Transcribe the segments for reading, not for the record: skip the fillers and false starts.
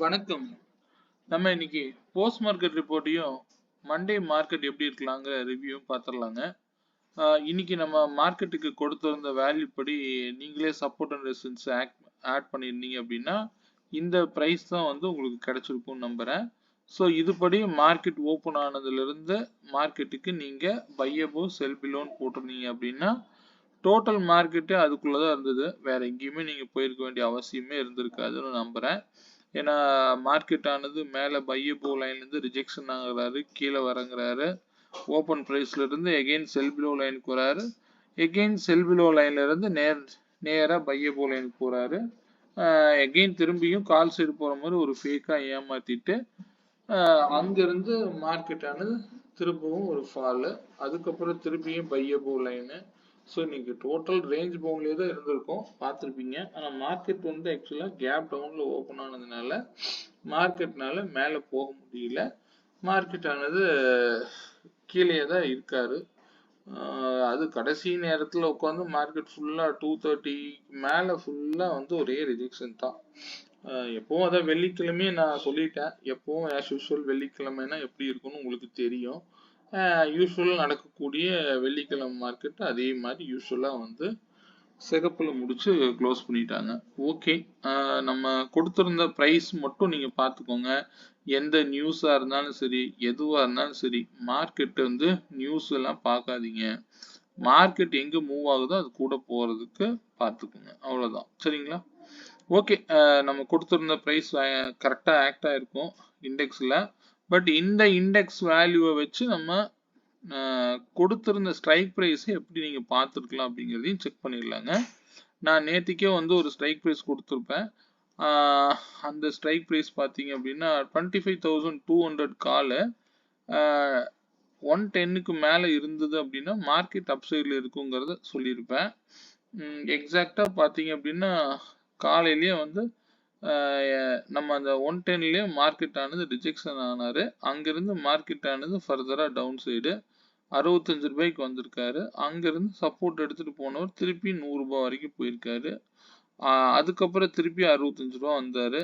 வணக்கம். நம்ம இன்னைக்கு போஸ்ட் மார்க்கெட் ரிப்போர்ட்டையும் மண்டே மார்க்கெட் எப்படி இருக்கலாங்கிற ரிவ்யூ பார்த்துடலாங்க. இன்னைக்கு நம்ம மார்க்கெட்டுக்கு கொடுத்திருந்த வேல்யூ படி நீங்களே சப்போர்ட் அண்ட் ரெசிஸ்டன்ஸ் ஆட் பண்ணியிருந்தீங்க அப்படின்னா இந்த ப்ரைஸ் தான் வந்து உங்களுக்கு கிடைச்சிருக்கும்னு நம்புறேன். ஸோ இதுபடி மார்க்கெட் ஓப்பன் ஆனதுலேருந்து மார்க்கெட்டுக்கு நீங்கள் பை அபோவ் செல் பிலோன்னு போட்டிருந்தீங்க அப்படின்னா டோட்டல் மார்க்கெட்டே அதுக்குள்ளே தான் இருந்தது. வேற எங்கேயுமே நீங்கள் போயிருக்க வேண்டிய அவசியமே இருந்திருக்காதுன்னு நம்புகிறேன். ஏன்னா மார்க்கெட் ஆனது மேலே பை அபோவ் லைன்லேருந்து ரிஜெக்ஷன் ஆகுறாரு, கீழே வரங்குறாரு, ஓப்பன் ப்ரைஸ்ல இருந்து எகெயின் செல் பிலோ லைனுக்கு வராரு, எகெயின் செல் பிலோ லைன்ல இருந்து நேராக பை அபோவ் லைனுக்கு போறாரு. எகெயின் திரும்பியும் கால் சைடு போற மாதிரி ஒரு ஃபேக்கா ஏமாத்திட்டு அங்கிருந்து மார்க்கெட் ஆனது திரும்பவும் ஒரு ஃபாலு, அதுக்கப்புறம் திரும்பியும் பை அபோவ் லைனு. ஸோ இன்னைக்கு டோட்டல் ரேஞ்ச் பவுண்ட்லேயே தான் இருந்திருக்கும், பார்த்துருப்பீங்க. ஆனால் மார்க்கெட் வந்து ஆக்சுவலாக கேப் டவுனில் ஓப்பன் ஆனதுனால மார்க்கெட்னால மேலே போக முடியல. மார்க்கெட் ஆனது கீழே தான் இருக்காரு. அது கடைசி நேரத்தில் உட்காந்து மார்க்கெட் ஃபுல்லாக 230 மேலே ஃபுல்லாக வந்து ஒரே ரிஜெக்ஷன் தான். எப்பவும் அதான் வெள்ளிக்கிழமையே நான் சொல்லிட்டேன், எப்பவும் ஆஸ் யூஸ்வல் வெள்ளிக்கிழமைனா எப்படி இருக்கும்னு உங்களுக்கு தெரியும். யூஸ்வலாக நடக்கக்கூடிய வெள்ளிக்கிழமை மார்க்கெட் அதே மாதிரி யூஸ்வலாக வந்து சிகப்புல முடிச்சு க்ளோஸ் பண்ணிட்டாங்க. ஓகே, நம்ம கொடுத்துருந்த ப்ரைஸ் மட்டும் நீங்கள் பார்த்துக்கோங்க. எந்த நியூஸாக இருந்தாலும் சரி, எதுவாக இருந்தாலும் சரி, மார்க்கெட்டு வந்து நியூஸ் எல்லாம் பார்க்காதீங்க. மார்க்கெட் எங்கே மூவ் ஆகுதோ அது கூட போகிறதுக்கு பார்த்துக்கோங்க, அவ்வளோதான். சரிங்களா? ஓகே, நம்ம கொடுத்துருந்த ப்ரைஸ் கரெக்டாக ஆக்ட் ஆகிருக்கும் இண்டெக்ஸில். பட் இந்த இண்டெக்ஸ் வேல்யூவை வச்சு நம்ம கொடுத்துருந்த ஸ்ட்ரைக் ப்ரைஸை எப்படி நீங்கள் பார்த்துருக்கலாம் அப்படிங்கிறதையும் செக் பண்ணிடலாங்க. நான் நேற்றுக்கே வந்து ஒரு ஸ்ட்ரைக் ப்ரைஸ் கொடுத்துருப்பேன். அந்த ஸ்ட்ரைக் ப்ரைஸ் பார்த்தீங்க அப்படின்னா 25,200 காலு 110க்கு மேலே இருந்தது அப்படின்னா மார்க்கெட் அப்சைடில் இருக்குங்கிறத சொல்லியிருப்பேன். எக்ஸாக்டாக பார்த்தீங்க அப்படின்னா காலையிலேயே வந்து நம்ம அந்த 110லேயே மார்க்கெட் ஆனது ரிஜெக்ஷன் ஆனார். அங்கேருந்து மார்க்கெட் ஆனது ஃபர்தராக டவுன் சைடு 65 ரூபாய்க்கு வந்திருக்காரு. அங்கேருந்து சப்போர்ட் எடுத்துகிட்டு போனவர் திருப்பி 100 ரூபாய் வரைக்கும் போயிருக்காரு. அதுக்கப்புறம் திருப்பி 65 ரூபா வந்தார்.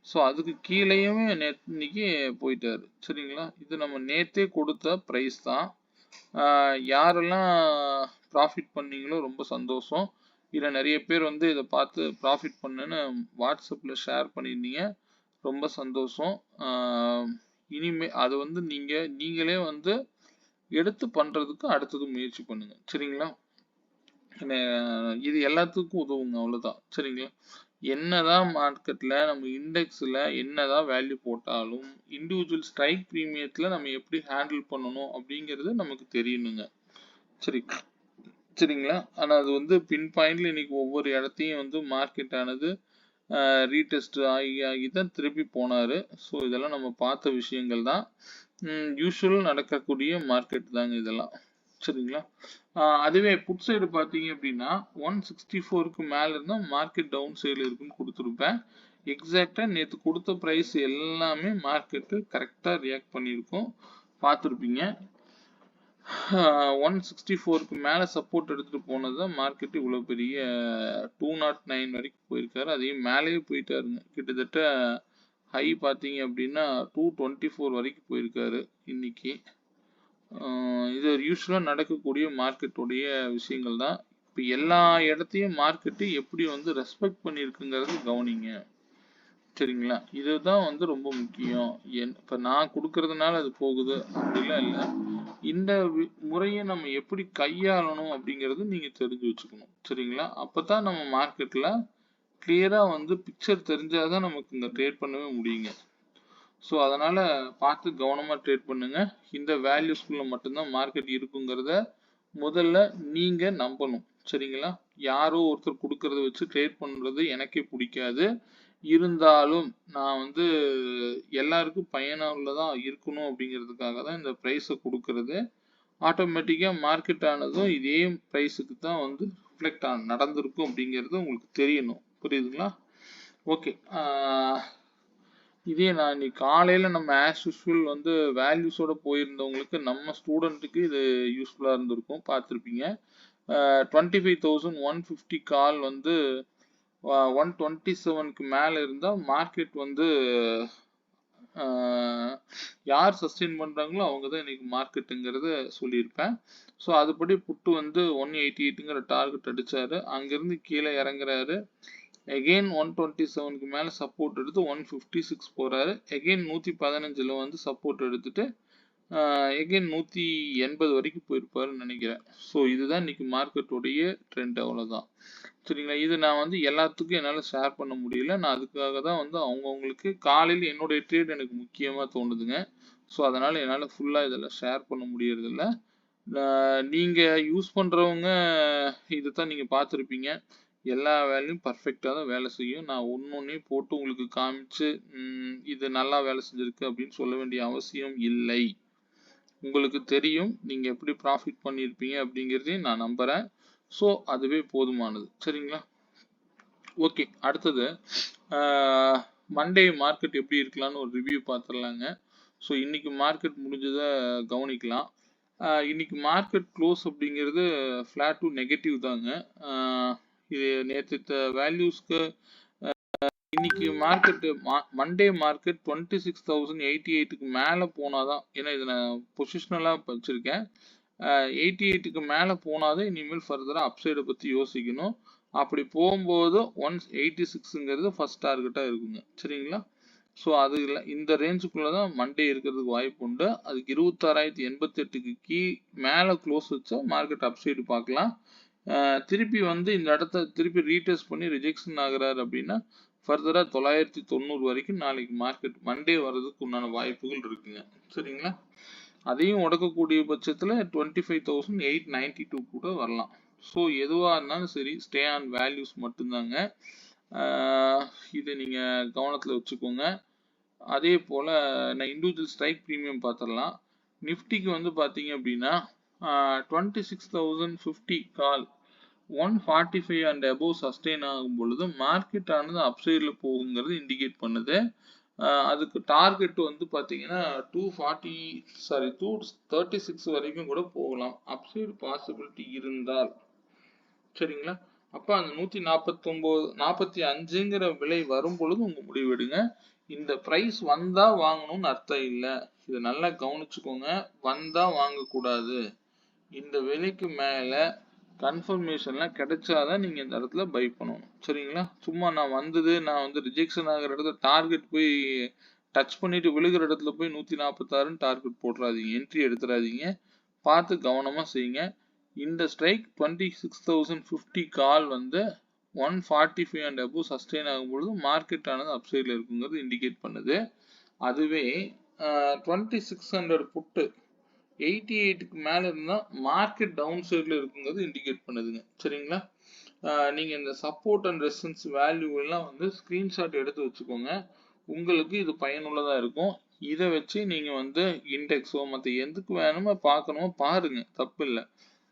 ஸோ அதுக்கு கீழேயுமே இன்னைக்கு போயிட்டாரு. சரிங்களா? இது நம்ம நேற்றே கொடுத்த ப்ரைஸ் தான். யாரெல்லாம் ப்ராஃபிட் பண்ணீங்களோ ரொம்ப சந்தோஷம். இதில் நிறைய பேர் வந்து இதை பார்த்து ப்ராஃபிட் பண்ணுன்னு வாட்ஸ்அப்பில் ஷேர் பண்ணியிருந்தீங்க, ரொம்ப சந்தோஷம். இனிமே அது வந்து நீங்களே வந்து எடுத்து பண்ணுறதுக்கு அடுத்தது முயற்சி பண்ணுங்க. சரிங்களா? இது எல்லாத்துக்கும் உதவுங்க, அவ்வளோதான். சரிங்களா? என்னதான் மார்க்கெட்டில் நம்ம இண்டெக்ஸில் என்னதான் வேல்யூ போட்டாலும் இண்டிவிஜுவல் ஸ்ட்ரைக் ப்ரீமியத்தில் நம்ம எப்படி ஹேண்டில் பண்ணணும் அப்படிங்கிறது நமக்கு தெரியணுங்க. சரிங்களா? ஆனால் அது வந்து பின் பாயிண்ட்ல இன்னைக்கு ஒவ்வொரு இடத்தையும் வந்து மார்க்கெட் ஆனது ரீடெஸ்ட் ஆகி தான் திருப்பி போனார். ஸோ இதெல்லாம் நம்ம பார்த்த விஷயங்கள் தான். யூஸ்வல் நடக்கக்கூடிய மார்க்கெட் தாங்க இதெல்லாம். சரிங்களா? அதுவே புட் சைடு பார்த்தீங்க அப்படின்னா 164க்கு மேலே இருந்தால் மார்க்கெட் டவுன் சைடில் இருக்குன்னு கொடுத்துருப்பேன். எக்ஸாக்டாக நேற்று கொடுத்த ப்ரைஸ் எல்லாமே மார்க்கெட்டு கரெக்டாக ரியாக்ட் பண்ணியிருக்கோம், பார்த்துருப்பீங்க. 164க்கு மேலே சப்போர்ட் எடுத்துகிட்டு போனது தான் மார்க்கெட்டு இவ்வளோ பெரிய 209 வரைக்கும் போயிருக்காரு. அதையும் மேலேயே போயிட்டாருங்க. கிட்டத்தட்ட ஹை பார்த்தீங்க அப்படின்னா 224 வரைக்கும் போயிருக்காரு இன்னைக்கு. இது யூஸ்வலாக நடக்கக்கூடிய மார்க்கெட்டுடைய விஷயங்கள் தான். இப்போ எல்லா இடத்தையும் மார்க்கெட்டு எப்படி வந்து ரெஸ்பெக்ட் பண்ணியிருக்குங்கிறது கவனிங்க. சரிங்களா? இதுதான் வந்து ரொம்ப முக்கியம். இப்போ நான் கொடுக்கறதுனால அது போகுது அப்படிலாம் இல்லை. இந்த முறையை நம்ம எப்படி கையாளணும் அப்படிங்கிறது நீங்கள் தெரிஞ்சு வச்சுக்கணும். சரிங்களா? அப்போ தான் நம்ம மார்க்கெட்டில் கிளியராக வந்து பிக்சர் தெரிஞ்சாதான் நமக்கு இங்கே ட்ரேட் பண்ணவே முடியுங்க. ஸோ அதனால் பார்த்து கவனமாக ட்ரேட் பண்ணுங்க. இந்த வேல்யூஸ்குள்ளே மட்டும்தான் மார்க்கெட் இருக்குங்கிறத முதல்ல நீங்கள் நம்பணும். சரிங்களா? யாரோ ஒருத்தர் கொடுக்கறத வச்சு ட்ரேட் பண்ணுறது எனக்கே பிடிக்காது. இருந்தாலும் நான் வந்து எல்லாருக்கும் பயனுள்ளதாக இருக்கணும் அப்படிங்கிறதுக்காக தான் இந்த ப்ரைஸை கொடுக்கறது. ஆட்டோமேட்டிக்காக மார்க்கெட் ஆனதும் இதே ப்ரைஸுக்கு தான் வந்து ரிஃப்ளெக்ட் நடந்திருக்கும் அப்படிங்கிறது உங்களுக்கு தெரியணும். புரியுதுங்களா? ஓகே, இதே நான் இன்னைக்கு காலையில் நம்ம ஆஸ் யூஸ்வல் வந்து வேல்யூஸோட போயிருந்தவங்களுக்கு நம்ம ஸ்டூடெண்ட்டுக்கு இது யூஸ்ஃபுல்லாக இருந்திருக்கும், பார்த்துருப்பீங்க. 25,150 கால் வந்து 127க்கு மேல இருந்தா மார்க்கெட் வந்து யார் சஸ்டெயின் பண்றாங்களோ அவங்க தான் இன்னைக்கு மார்க்கெட்டுங்கிறத சொல்லியிருப்பேன். ஸோ அதுபடி புட்டு வந்து 188ங்கிற டார்கெட் அடிச்சாரு. அங்கிருந்து கீழே இறங்குறாரு. அகெயின் 127க்கு மேல சப்போர்ட் எடுத்து 156 போறாரு. அகெயின் 115ல வந்து சப்போர்ட் எடுத்துட்டு எகெயின் 180 வரைக்கும் போயிருப்பாருன்னு நினைக்கிறேன். ஸோ இதுதான் இன்னைக்கு மார்க்கெட்டுடைய ட்ரெண்ட், அவ்வளோதான். சரிங்களா? இது நான் வந்து எல்லாத்துக்கும் என்னால் ஷேர் பண்ண முடியல. நான் அதுக்காக தான் வந்து அவங்கவுங்களுக்கு காலையில் என்னுடைய ட்ரேட் எனக்கு முக்கியமாக தோணுதுங்க. ஸோ அதனால் என்னால் ஃபுல்லாக இதில் ஷேர் பண்ண முடியறதில்ல. நீங்கள் யூஸ் பண்ணுறவங்க இதை தான் நீங்கள் பார்த்துருப்பீங்க. எல்லா வேலையும் பர்ஃபெக்டாக தான் வேலை செய்யும். நான் ஒன்னொன்னையும் போட்டு உங்களுக்கு காமிச்சு இது நல்லா வேலை செஞ்சிருக்கு அப்படின்னு சொல்ல வேண்டிய அவசியம் இல்லை. உங்களுக்கு தெரியும் நீங்கள் எப்படி ப்ராஃபிட் பண்ணியிருப்பீங்க அப்படிங்கிறதையும் நான் நம்புகிறேன். ஸோ அதுவே போதுமானது. சரிங்களா? ஓகே, அடுத்தது மண்டே மார்க்கெட் எப்படி இருக்கலாம்னு ஒரு ரிவ்யூ பார்த்துடலாங்க. ஸோ இன்னைக்கு மார்க்கெட் முடிஞ்சதை கவனிக்கலாம். இன்னைக்கு மார்க்கெட் க்ளோஸ் அப்படிங்கிறது ஃப்ளாட் டு நெகட்டிவ் தாங்க. இது நேற்று வேல்யூஸ்க்கு இன்னைக்கு மார்க்கெட் மண்டே மார்க்கெட் 26,088க்கு மேலே போனாதான், ஏன்னா இதை நான் பொசிஷனலாக வச்சிருக்கேன். 88க்கு மேலே போனாதான் இனிமேல் ஃபர்தராக அப்சைடை பற்றி யோசிக்கணும். அப்படி போகும்போது 186ங்கிறது ஃபர்ஸ்ட் டார்கெட்டாக இருக்குங்க. சரிங்களா? ஸோ அது இல்லை, இந்த ரேஞ்சுக்குள்ளே தான் மண்டே இருக்கிறதுக்கு வாய்ப்பு உண்டு. அதுக்கு 26,088க்கு மேலே க்ளோஸ் வச்சா மார்க்கெட் அப்சைடு பார்க்கலாம். திருப்பி வந்து இந்த இடத்த திருப்பி ரீடெஸ்ட் பண்ணி ரிஜெக்ஷன் ஆகுறாரு அப்படின்னா ஃபர்தராக 990 வரைக்கும் நாளைக்கு மார்க்கெட் மண்டே வர்றதுக்கு உண்டான வாய்ப்புகள் இருக்குங்க. சரிங்களா? அதையும் உடக்கக்கூடிய பட்சத்தில் 25,892 கூட வரலாம். ஸோ எதுவாக இருந்தாலும் சரி, ஸ்டே ஆன் வேல்யூஸ் மட்டும்தாங்க. இதை நீங்கள் கவனத்தில் வச்சுக்கோங்க. அதே போல் நான் இண்டிவிஜுவல் ஸ்ட்ரைக் ப்ரீமியம் பார்த்துடலாம். நிஃப்டிக்கு வந்து பார்த்தீங்க அப்படின்னா 26,050 கால் 145 அண்ட் அபோவ் சஸ்டெயின் ஆகும் பொழுது மார்க்கெட் ஆனது அப்சைடில் போகுங்கிறது இண்டிகேட் பண்ணுது. அதுக்கு டார்கெட் வந்து பார்த்தீங்கன்னா 236 வரைக்கும் கூட போகலாம், அப்சைடு பாசிபிலிட்டி இருந்தால். சரிங்களா? அப்போ அந்த 145ங்கிற விலை வரும் பொழுது உங்க முடிவெடுங்க. இந்த ப்ரைஸ் வந்தா வாங்கணும்னு அர்த்தம் இல்லை. இதை நல்லா கவனிச்சுக்கோங்க. வந்தா வாங்கக்கூடாது. இந்த விலைக்கு மேல கன்ஃபர்மேஷன்லாம் கிடைச்சாதான் நீங்க இந்த இடத்துல பை பண்ணணும். சரிங்களா? சும்மா நான் வந்து ரிஜெக்ஷன் ஆகிற இடத்துல டார்கெட் போய் டச் பண்ணிட்டு விழுகிற இடத்துல போய் 146ன்னு டார்கெட் போட்டுறாதீங்க, என்ட்ரி எடுத்துடாதீங்க. பார்த்து கவனமா செய்யுங்க. இந்த ஸ்ட்ரைக் 26,050 கால் வந்து 145 அண்ட் அபோவ் சஸ்டெயின் ஆகும்பொழுது மார்க்கெட் ஆனது அப்சைடில் இருக்குங்கிறது இண்டிகேட் பண்ணுது. அதுவே 2600 புட்டு 88க்கு மேலே இருந்தால் மார்க்கெட் டவுன் சைடில் இருக்குங்கிறது இண்டிகேட் பண்ணுதுங்க. சரிங்களா? நீங்கள் இந்த சப்போர்ட் அண்ட் ரெசிஸ்டன்ஸ் வேல்யூ எல்லாம் வந்து ஸ்க்ரீன்ஷாட் எடுத்து வச்சுக்கோங்க. உங்களுக்கு இது பயனுள்ளதாக இருக்கும். இதை வச்சு நீங்கள் வந்து இண்டெக்ஸோ மற்ற எதுக்கு வேணுமோ பார்க்கணுமோ பாருங்க, தப்பு இல்லை.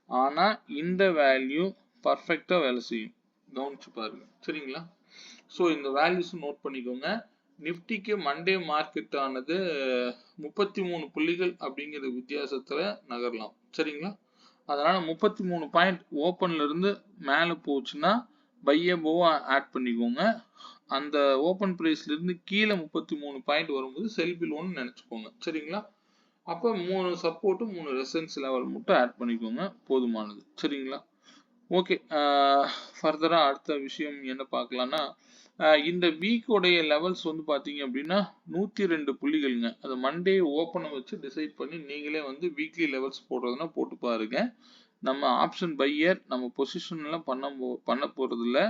ஆனால் இந்த வேல்யூ பர்ஃபெக்டாக வேலை செய்யும், கவனிச்சு பாருங்க. சரிங்களா? ஸோ இந்த வேல்யூஸ் நோட் பண்ணிக்கோங்க. நிஃப்டிக்கு மண்டே மார்க்கெட் ஆனது 33 புள்ளிகள் அப்படிங்கிற வித்தியாசத்துல நகரலாம். சரிங்களா? அதனால 33 பாயிண்ட் ஓப்பன்ல இருந்து மேல போச்சுன்னா பை அபோவ் ஆட் பண்ணிக்கோங்க. அந்த ஓப்பன் பிரைஸ்ல இருந்து கீழே 33 பாயிண்ட் வரும்போது செல் பிலோன்னு நினைச்சுக்கோங்க. சரிங்களா? அப்போ 3 சப்போர்ட் 3 ரெசிஸ்டன்ஸ் லெவல் மட்டும் ஆட் பண்ணிக்கோங்க, போதுமானது. சரிங்களா? ஓகே, ஃபர்தரா அடுத்த விஷயம் என்ன பார்க்கலாம்னா, இந்த வீக்கோடைய லெவல்ஸ் வந்து பார்த்தீங்க அப்படின்னா 102 புள்ளிகள்ங்க. அது மண்டே ஓப்பனை வச்சு டிசைட் பண்ணி நீங்களே வந்து வீக்லி லெவல்ஸ் போடுறதுன்னா போட்டு பாருங்க. நம்ம ஆப்ஷன் பையர் நம்ம பொசிஷன்லாம் பண்ண போகிறது இல்லை.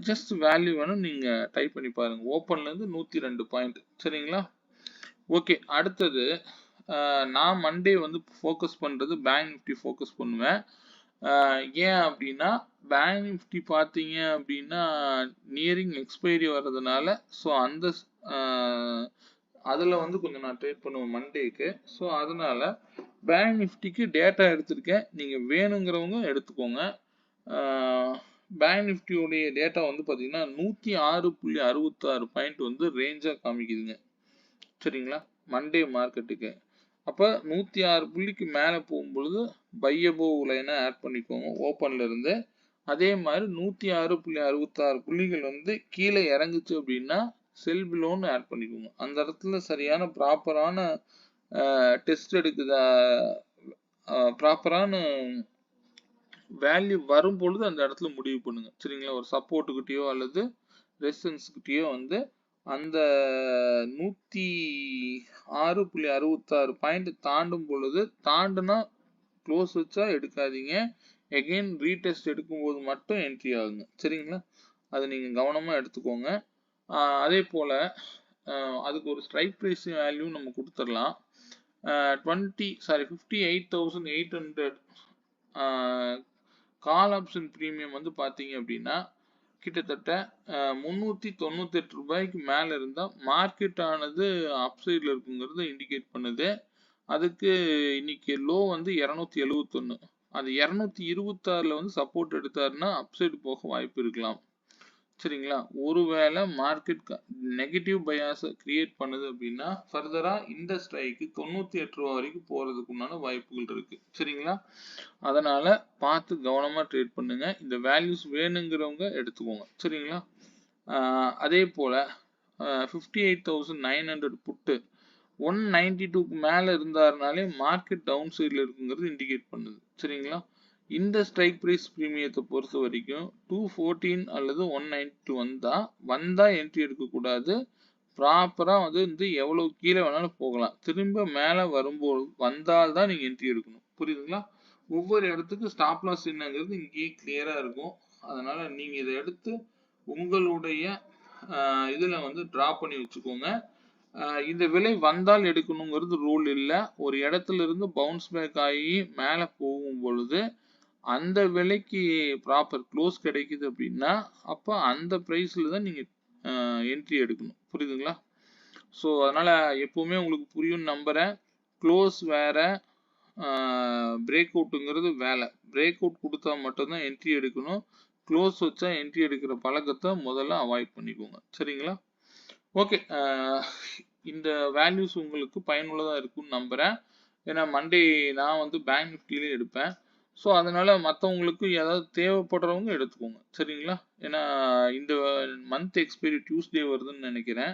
ஜஸ்ட் வேல்யூ வேணும் நீங்கள் டைப் பண்ணி பாருங்க. ஓப்பன்லேருந்து 102 பாயிண்ட். சரிங்களா? ஓகே, அடுத்தது நான் மண்டே வந்து ஃபோக்கஸ் பண்ணுறது பேங்க் நிஃப்டி ஃபோக்கஸ் பண்ணுவேன். ஏன் அப்படின்னா பேங்க் நிஃப்டி பார்த்தீங்க அப்படின்னா நியரிங் எக்ஸ்பைரி வர்றதுனால, ஸோ அந்த அதில் வந்து கொஞ்சம் நான் ட்ரேட் பண்ணுவேன் மண்டேக்கு. ஸோ அதனால பேங்க் நிஃப்டிக்கு டேட்டா எடுத்திருக்கேன், நீங்கள் வேணுங்கிறவங்க எடுத்துக்கோங்க. பேங்க் நிஃப்டியோடைய டேட்டா வந்து பார்த்தீங்கன்னா 106.66 பாயிண்ட் வந்து ரேஞ்சாக காமிக்குதுங்க. சரிங்களா? மண்டே மார்க்கெட்டுக்கு. அப்போ 106 புள்ளிக்கு மேலே போகும்பொழுது பை அபோவ் லைனை ஆட் பண்ணிக்கோங்க ஓப்பன்ல இருந்து. அதே மாதிரி 106.66 புள்ளிகள் வந்து கீழே இறங்குச்சு அப்படின்னா செல் பிலோன்னு ஆட் பண்ணிக்கோங்க. அந்த இடத்துல சரியான ப்ராப்பரான டெஸ்ட் எடுக்குதா, ப்ராப்பரான வேல்யூ வரும் பொழுது அந்த இடத்துல முடிவு பண்ணுங்க. சரிங்களா? ஒரு சப்போர்ட்டுக்கிட்டயோ அல்லது ரெசிஸ்டன்ஸ்கிட்டயோ வந்து அந்த 106.66 பாயிண்ட் தாண்டும் பொழுது, தாண்டுனா க்ளோஸ் வச்சா எடுக்காதீங்க. எகைன் ரீடெஸ்ட் எடுக்கும்போது மட்டும் என்ட்ரி ஆகுங்க. சரிங்களா? அதை நீங்க கவனமா எடுத்துக்கோங்க. அதே போல அதுக்கு ஒரு ஸ்ட்ரைக் ப்ரைஸ் வேல்யூ நம்ம கொடுத்துடலாம். 58,800 கால் ஆப்ஷன் பிரீமியம் வந்து பாத்தீங்க அப்படின்னா கிட்டத்தட்ட 398 ரூபாய்க்கு மேல இருந்தா மார்க்கெட் ஆனது அப்சைட்ல இருக்குங்கிறத இண்டிகேட் பண்ணுது. அதுக்கு இன்னைக்கு லோ வந்து 271. அது 226ல வந்து சப்போர்ட் எடுத்தாருன்னா அப்சைடு போக வாய்ப்பு இருக்கலாம். சரிங்களா? ஒருவேளை மார்க்கெட் நெகட்டிவ் பயாஸை கிரியேட் பண்ணுது அப்படின்னா ஃபர்தரா இந்த ஸ்ட்ரைக்கு 98 ரூபா வரைக்கும் போறதுக்கு உண்டான வாய்ப்புகள் இருக்கு. சரிங்களா? அதனால பார்த்து கவனமா ட்ரேட் பண்ணுங்க. இந்த வேல்யூஸ் வேணுங்கிறவங்க எடுத்துக்கோங்க. சரிங்களா? அதே போல 58,900 புட்டு 192க்கு மேல இருந்தாருனாலே மார்க்கெட் டவுன் சைட்ல இருக்குங்கிறது இண்டிகேட் பண்ணுது. சரிங்களா? இந்த ஸ்ட்ரைக் பிரைஸ் பிரீமியத்தை பொறுத்த வரைக்கும் 214 அல்லது 192 வந்தா என்ட்ரி எடுக்கக்கூடாது. ப்ராப்பரா வந்து எவ்வளவு கீழே வேணாலும் போகலாம். திரும்ப மேல வரும்போது வந்தால்தான் நீங்க என்ட்ரி எடுக்கணும். புரியுதுங்களா? ஒவ்வொரு இடத்துக்கு ஸ்டாப் லாஸ் என்னங்கிறது இங்கேயே கிளியரா இருக்கும். அதனால நீங்க இதை எடுத்து உங்களுடைய இதுல வந்து டிரா பண்ணி வச்சுக்கோங்க. இந்த விலை வந்தால் எடுக்கணுங்கிறது ரூல் இல்லை. ஒரு இடத்துல இருந்து பவுன்ஸ் பேக் ஆகி மேல போகும் பொழுது அந்த விலைக்கு ப்ராப்பர் க்ளோஸ் கிடைக்குது அப்படின்னா அப்போ அந்த ப்ரைஸ்ல தான் நீங்க என்ட்ரி எடுக்கணும். புரியுதுங்களா? ஸோ அதனால எப்பவுமே உங்களுக்கு புரியும் நம்புறேன். க்ளோஸ் வேற, பிரேக் அவுட்டுங்கிறது வேலை. பிரேக் அவுட் கொடுத்தா மட்டும்தான் என்ட்ரி எடுக்கணும். க்ளோஸ் வச்சா என்ட்ரி எடுக்கிற பழக்கத்தை முதல்ல அவாய்ட் பண்ணிக்கோங்க. சரிங்களா? ஓகே. இந்த வேல்யூஸ் உங்களுக்கு பயனுள்ளதாக இருக்கும்னு நம்புறேன். ஏன்னா மண்டே நான் வந்து பேங்க் நிஃப்டியிலே எடுப்பேன். ஸோ அதனால மற்றவங்களுக்கு ஏதாவது தேவைப்படுறவங்க எடுத்துக்கோங்க. சரிங்களா? ஏன்னா இந்த மந்த் எக்ஸ்பைரி டியூஸ்டே வருதுன்னு நினைக்கிறேன்.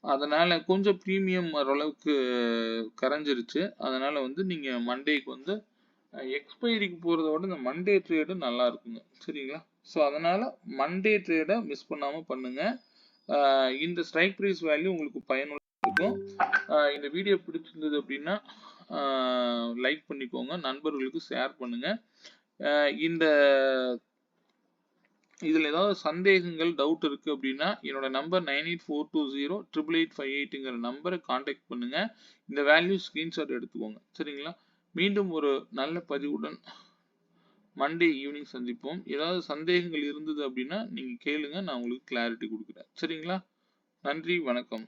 அதனால கொஞ்சம் ப்ரீமியம் ஓரளவுக்கு கரைஞ்சிருச்சு. அதனால வந்து நீங்க மண்டேக்கு வந்து எக்ஸ்பைரிக்கு போறத விட இந்த மண்டே ட்ரேடு நல்லா இருக்குங்க. சரிங்களா? ஸோ அதனால மண்டே ட்ரேடை மிஸ் பண்ணாம பண்ணுங்க. இந்த ஸ்ட்ரைக் ப்ரைஸ் வேல்யூ உங்களுக்கு பயனுள்ளதாக இருக்கும். இந்த வீடியோ பிடிச்சிருந்தது அப்படின்னா லைக் பண்ணிக்கோங்க, நண்பர்களுக்கு ஷேர் பண்ணுங்க. இந்த இதுல ஏதாவது சந்தேகங்கள் டவுட் இருக்கு அப்படின்னா என்னோட நம்பர் 9842088858ங்கிற நம்பரை கான்டாக்ட் பண்ணுங்க. இந்த வேல்யூ ஸ்கிரீன்ஷாட் எடுத்துக்கோங்க. சரிங்களா? மீண்டும் ஒரு நல்ல பதிவுடன் மண்டே ஈவினிங் சந்திப்போம். ஏதாவது சந்தேகங்கள் இருந்தது அப்படின்னா நீங்க கேளுங்க, நான் உங்களுக்கு கிளாரிட்டி கொடுக்குறேன். சரிங்களா? நன்றி, வணக்கம்.